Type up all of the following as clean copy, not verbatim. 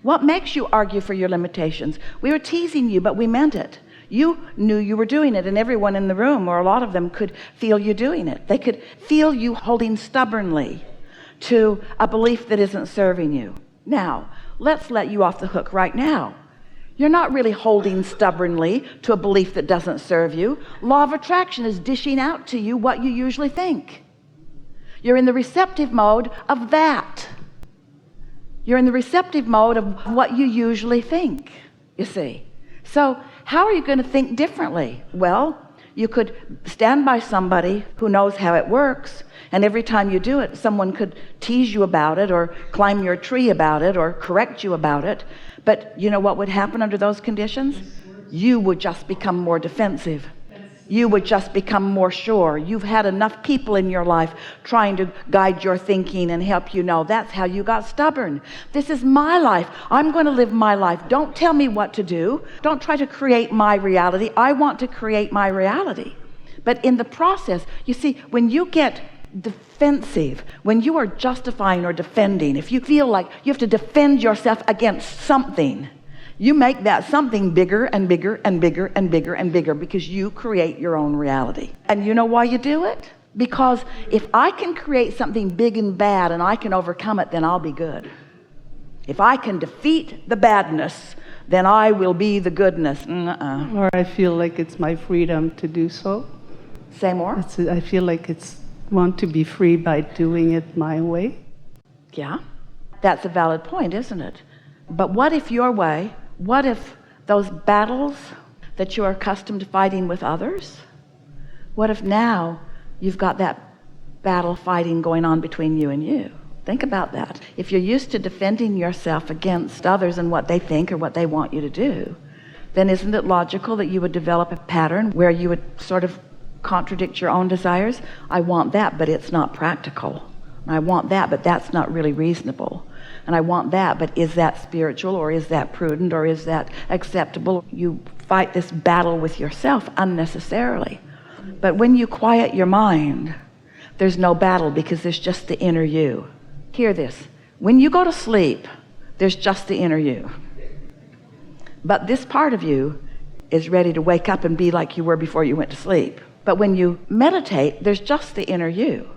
What makes you argue for your limitations? We were teasing you, but we meant it. You knew you were doing it, and everyone in the room, or a lot of them, could feel you doing it. They could feel you holding stubbornly to a belief that isn't serving you. Now, let's let you off the hook right now. You're not really holding stubbornly to a belief that doesn't serve you. Law of attraction is dishing out to you what you usually think. You're in the receptive mode of that. You're in the receptive mode of what you usually think, you see. So how are you going to think differently? Well, you could stand by somebody who knows how it works, and every time you do it, someone could tease you about it, or climb your tree about it, or correct you about it. But you know what would happen under those conditions? You would just become more defensive. You would just become more sure. You've had enough people in your life trying to guide your thinking and help you know that's how you got stubborn. This is my life. I'm going to live my life. Don't tell me what to do. Don't try to create my reality. I want to create my reality. But in the process, you see, when you get defensive, when you are justifying or defending, if you feel like you have to defend yourself against something, you make that something bigger and bigger and bigger and bigger and bigger, because you create your own reality. And you know why you do it? Because if I can create something big and bad and I can overcome it, then I'll be good. If I can defeat the badness, then I will be the goodness. Or I feel like it's my freedom to do so. Say more. I feel like it's want to be free by doing it my way. Yeah, that's a valid point, isn't it? But what if your way, what if those battles that you're accustomed to fighting with others, what if now you've got that battle fighting going on between you and you? Think about that. If you're used to defending yourself against others and what they think or what they want you to do, then isn't it logical that you would develop a pattern where you would sort of contradict your own desires? I want that, but it's not practical. I want that, but that's not really reasonable. And I want that, but is that spiritual, or is that prudent, or is that acceptable? You fight this battle with yourself unnecessarily. But when you quiet your mind, there's no battle, because there's just the inner you. Hear this. When you go to sleep, there's just the inner you. But this part of you is ready to wake up and be like you were before you went to sleep. But when you meditate, there's just the inner you.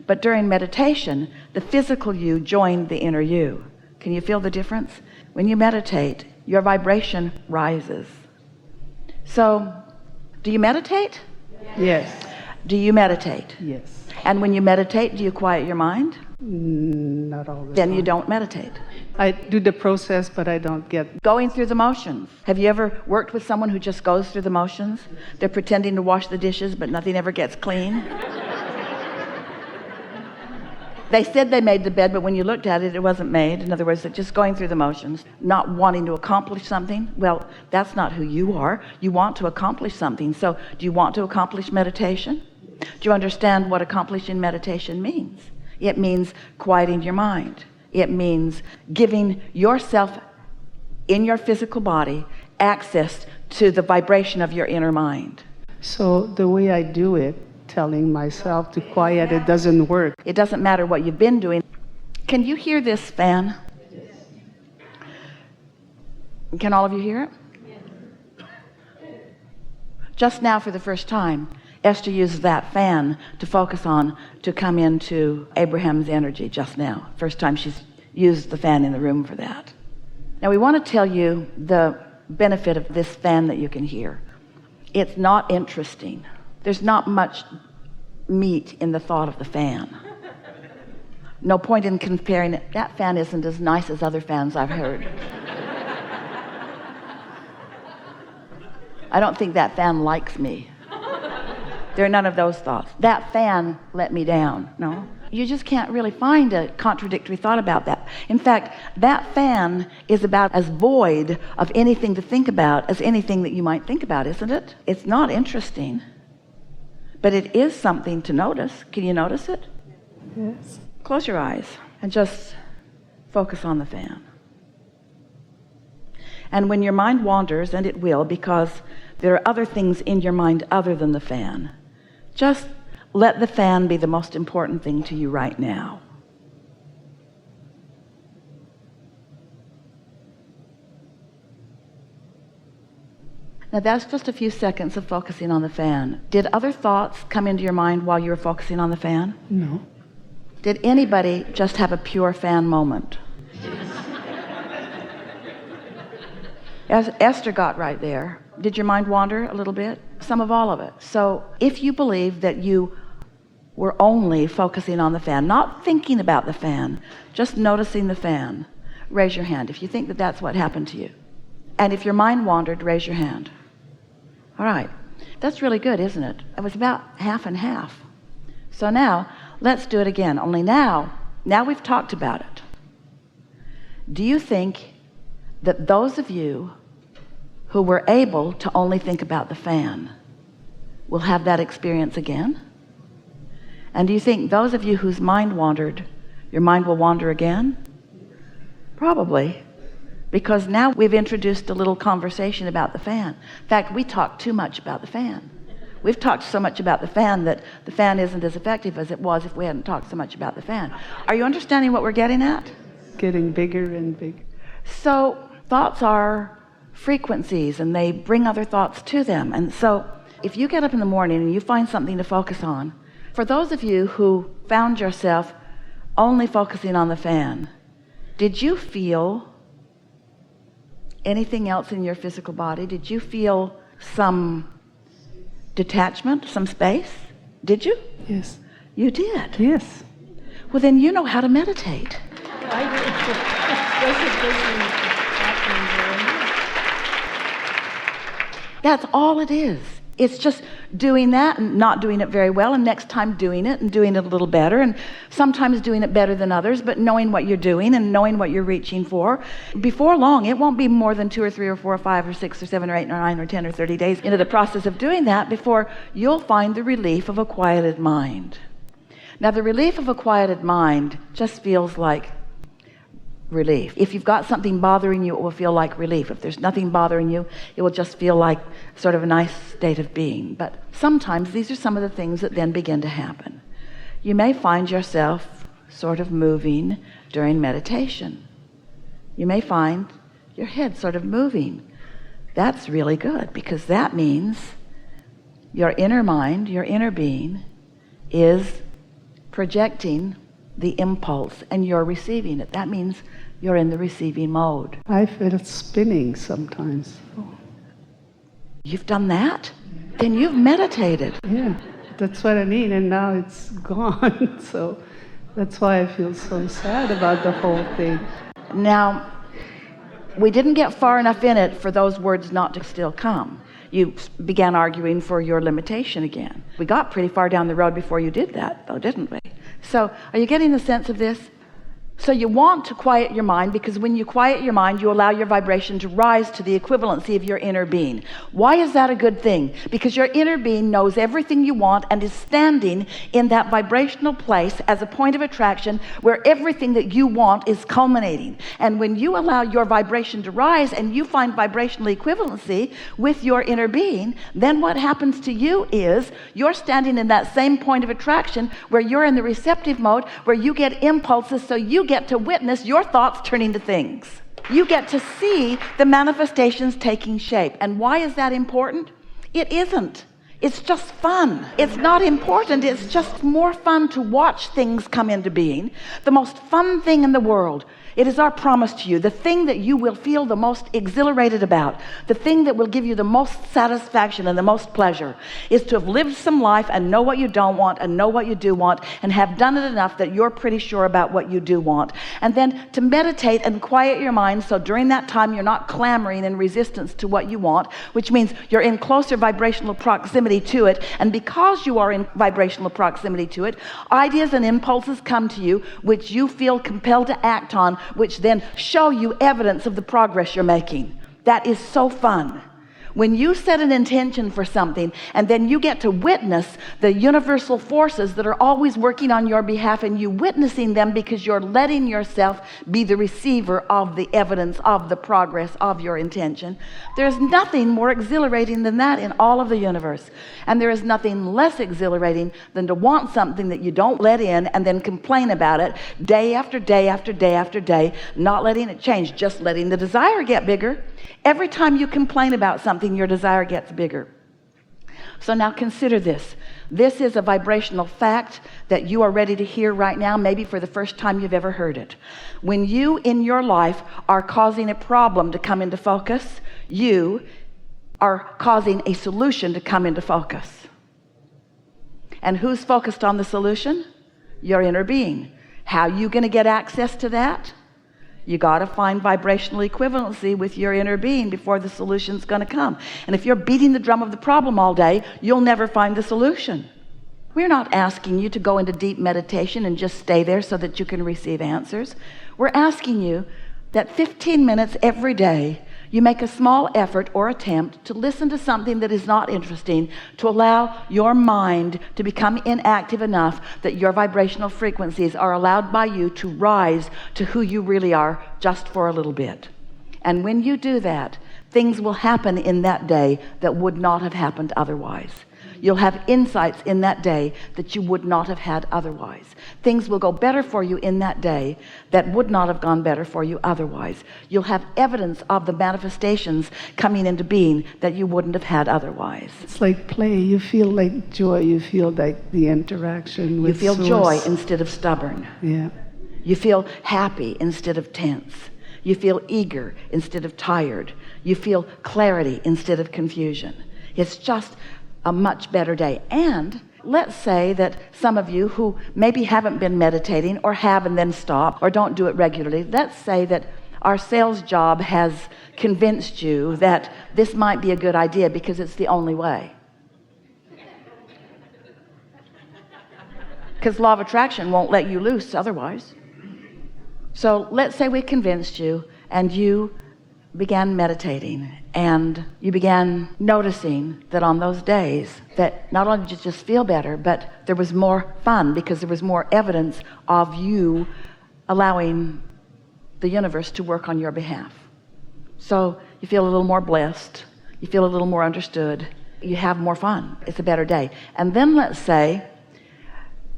But during meditation, the physical you joined the inner you. Can you feel the difference? When you meditate, your vibration rises. So, do you meditate? Yes. Do you meditate? Yes. And when you meditate, do you quiet your mind? Not all the time. Then you don't meditate. I do the process, but I don't get... Going through the motions. Have you ever worked with someone who just goes through the motions? They're pretending to wash the dishes, but nothing ever gets clean. They said they made the bed, but when you looked at it, it wasn't made. In other words, they're just going through the motions, not wanting to accomplish something. Well, that's not who you are. You want to accomplish something. So do you want to accomplish meditation? Do you understand what accomplishing meditation means? It means quieting your mind. It means giving yourself in your physical body access to the vibration of your inner mind. So the way I do it, telling myself to quiet, it doesn't work. It doesn't matter what you've been doing. Can you hear this fan? Can all of you hear it? Just now, for the first time, Esther uses that fan to focus on, to come into Abraham's energy just now. First time she's used the fan in the room for that. Now we want to tell you the benefit of this fan that you can hear. It's not interesting. There's not much meat in the thought of the fan. No point in comparing it. That fan isn't as nice as other fans I've heard. I don't think that fan likes me. There are none of those thoughts. That fan let me down. No. You just can't really find a contradictory thought about that. In fact, that fan is about as void of anything to think about as anything that you might think about, isn't it? It's not interesting. But it is something to notice. Can you notice it? Yes. Close your eyes and just focus on the fan. And when your mind wanders, and it will, because there are other things in your mind other than the fan, just let the fan be the most important thing to you right now. Now that's just a few seconds of focusing on the fan. Did other thoughts come into your mind while you were focusing on the fan? No. Did anybody just have a pure fan moment? As Esther got right there, did your mind wander a little bit? Some of all of it. So if you believe that you were only focusing on the fan, not thinking about the fan, just noticing the fan, raise your hand if you think that that's what happened to you. And if your mind wandered, raise your hand. All right, that's really good, isn't it? It was about half and half. So now let's do it again, only now we've talked about it. Do you think that those of you who were able to only think about the fan will have that experience again? And do you think those of you whose mind wandered, your mind will wander again? Probably, because now we've introduced a little conversation about the fan. In fact, we talk too much about the fan. We've talked so much about the fan that the fan isn't as effective as it was if we hadn't talked so much about the fan. Are you understanding what we're getting at? Getting bigger and bigger. So thoughts are frequencies, and they bring other thoughts to them. And so if you get up in the morning and you find something to focus on, for those of you who found yourself only focusing on the fan, did you feel anything else in your physical body? Did you feel some detachment, some space? Did you? Yes. You did? Yes. Well, then you know how to meditate. That's all it is. It's just doing that and not doing it very well, and next time doing it and doing it a little better, and sometimes doing it better than others, but knowing what you're doing and knowing what you're reaching for. Before long, it won't be more than 2 or 3 or 4 or 5 or 6 or 7 or 8 or 9 or 10 or 30 days into the process of doing that before you'll find the relief of a quieted mind. Now, the relief of a quieted mind just feels like relief. If you've got something bothering you, it will feel like relief. If there's nothing bothering you, it will just feel like sort of a nice state of being. But sometimes these are some of the things that then begin to happen. You may find yourself sort of moving during meditation. You may find your head sort of moving. That's really good, because that means your inner mind, your inner being, is projecting the impulse and you're receiving it. That means you're in the receiving mode. I feel it spinning sometimes. You've done that? Then you've meditated. Yeah, that's what I mean, and now it's gone. So that's why I feel so sad about the whole thing. Now, we didn't get far enough in it for those words not to still come. You began arguing for your limitation again. We got pretty far down the road before you did that, though, didn't we? So, are you getting the sense of this? So you want to quiet your mind, because when you quiet your mind, you allow your vibration to rise to the equivalency of your inner being. Why is that a good thing? Because your inner being knows everything you want and is standing in that vibrational place as a point of attraction where everything that you want is culminating. And when you allow your vibration to rise and you find vibrational equivalency with your inner being, then what happens to you is you're standing in that same point of attraction where you're in the receptive mode, where you get impulses, so you get to witness your thoughts turning to things. You get to see the manifestations taking shape. And why is that important? It isn't. It's just fun. It's not important. It's just more fun to watch things come into being. The most fun thing in the world. It is our promise to you, the thing that you will feel the most exhilarated about, the thing that will give you the most satisfaction and the most pleasure, is to have lived some life and know what you don't want and know what you do want, and have done it enough that you're pretty sure about what you do want. And then to meditate and quiet your mind, so during that time you're not clamoring in resistance to what you want, which means you're in closer vibrational proximity to it. And because you are in vibrational proximity to it, ideas and impulses come to you which you feel compelled to act on, which then show you evidence of the progress you're making. That is so fun. When you set an intention for something and then you get to witness the universal forces that are always working on your behalf, and you witnessing them because you're letting yourself be the receiver of the evidence of the progress of your intention, there's nothing more exhilarating than that in all of the universe. And there is nothing less exhilarating than to want something that you don't let in and then complain about it day after day after day after day, not letting it change, just letting the desire get bigger. Every time you complain about something, something, your desire gets bigger. So now consider this. This is a vibrational fact that you are ready to hear right now, maybe for the first time you've ever heard it. When you in your life are causing a problem to come into focus, you are causing a solution to come into focus. And who's focused on the solution? Your inner being. How are you going to get access to that? You got to find vibrational equivalency with your inner being before the solution's going to come. And if you're beating the drum of the problem all day, you'll never find the solution. We're not asking you to go into deep meditation and just stay there so that you can receive answers. We're asking you that 15 minutes every day you make a small effort or attempt to listen to something that is not interesting, to allow your mind to become inactive enough that your vibrational frequencies are allowed by you to rise to who you really are just for a little bit. And when you do that, things will happen in that day that would not have happened otherwise. You'll have insights in that day that you would not have had otherwise. Things will go better for you in that day that would not have gone better for you otherwise. You'll have evidence of the manifestations coming into being that you wouldn't have had otherwise. It's like play. You feel like joy. You feel like the interaction with You feel source. joy instead of stubborn. Yeah. You feel happy instead of tense. You feel eager instead of tired. You feel clarity instead of confusion. It's just a much better day. And let's say that some of you who maybe haven't been meditating or have and then stop or don't do it regularly, let's say that our sales job has convinced you that this might be a good idea because it's the only way. Because law of attraction won't let you loose otherwise. So let's say we convinced you and you began meditating and you began noticing that on those days that not only did you just feel better, but there was more fun because there was more evidence of you allowing the universe to work on your behalf. So you feel a little more blessed, you feel a little more understood, you have more fun. It's a better day. And then let's say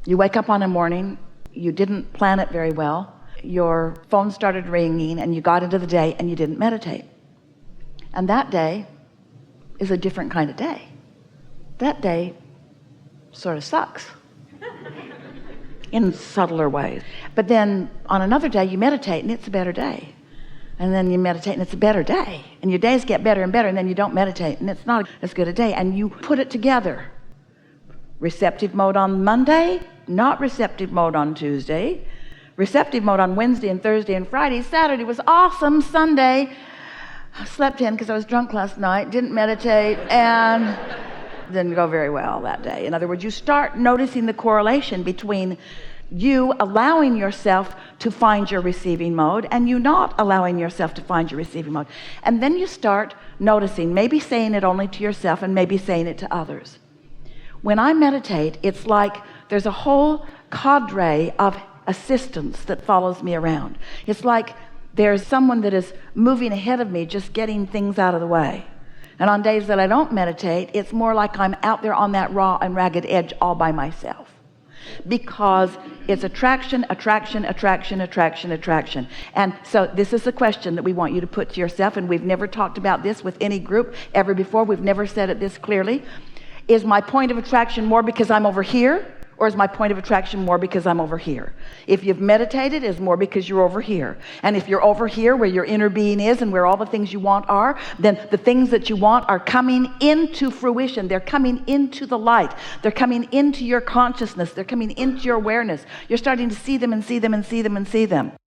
you wake up on a morning, you didn't plan it very well, your phone started ringing and you got into the day and you didn't meditate. And that day is a different kind of day. That day sort of sucks in subtler ways. But then on another day you meditate and it's a better day. And then you meditate and it's a better day. And your days get better and better, and then you don't meditate and it's not as good a day. And you put it together. Receptive mode on Monday, not receptive mode on Tuesday. Receptive mode on Wednesday and Thursday and Friday. Saturday was awesome. Sunday, I slept in because I was drunk last night, didn't meditate, and didn't go very well that day. In other words, you start noticing the correlation between you allowing yourself to find your receiving mode and you not allowing yourself to find your receiving mode. And then you start noticing, maybe saying it only to yourself and maybe saying it to others. When I meditate, it's like there's a whole cadre of assistance that follows me around. It's like there's someone that is moving ahead of me, just getting things out of the way. And on days that I don't meditate, it's more like I'm out there on that raw and ragged edge all by myself. Because it's attraction, attraction, attraction, attraction, attraction. And so this is the question that we want you to put to yourself, and we've never talked about this with any group ever before. We've never said it this clearly. Is my point of attraction more because I'm over here? Or is my point of attraction more because I'm over here? If you've meditated, it's more because you're over here. And if you're over here where your inner being is and where all the things you want are, then the things that you want are coming into fruition. They're coming into the light. They're coming into your consciousness. They're coming into your awareness. You're starting to see them and see them and see them and see them.